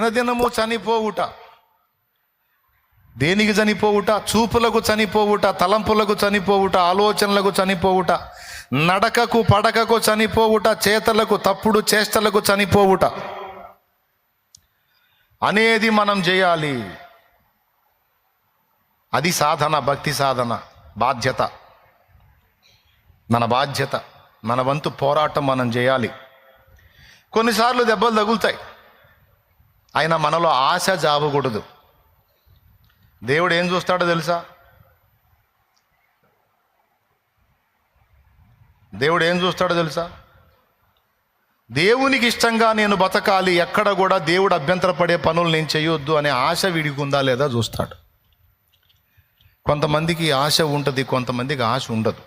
దినదినము చనిపోవుట. దేనికి చనిపోవుట? చూపులకు చనిపోవుట, తలంపులకు చనిపోవుట, ఆలోచనలకు చనిపోవుట, నడకకు పడకకు చనిపోవుట, చేతలకు తప్పుడు చేష్టలకు చనిపోవుట అనేది మనం చేయాలి. అది సాధన, భక్తి సాధన, బాధ్యత, మన బాధ్యత, మన వంతు పోరాటం మనం చేయాలి. కొన్నిసార్లు దెబ్బలు తగులుతాయి, అయినా మనలో ఆశ జావకూడదు. దేవుడు ఏం చూస్తాడో తెలుసా? దేవుడు ఏం చూస్తాడో తెలుసా? దేవునికి ఇష్టంగా నేను బతకాలి, ఎక్కడ కూడా దేవుడు అభ్యంతరపడే పనులు నేను చేయొద్దు అనే ఆశ వీడికి ఉందా లేదా చూస్తాడు. కొంతమందికి ఆశ ఉంటుంది, కొంతమందికి ఆశ ఉండదు.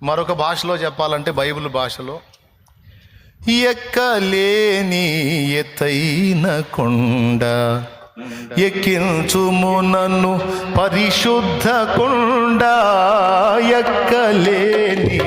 మరొక భాషలో చెప్పాలంటే బైబిల్ భాషలో, ఎక్కలేని ఎత్తైన కొండ ఎక్కించుము నన్ను పరిశుద్ధ కొండ, ఎక్కలేని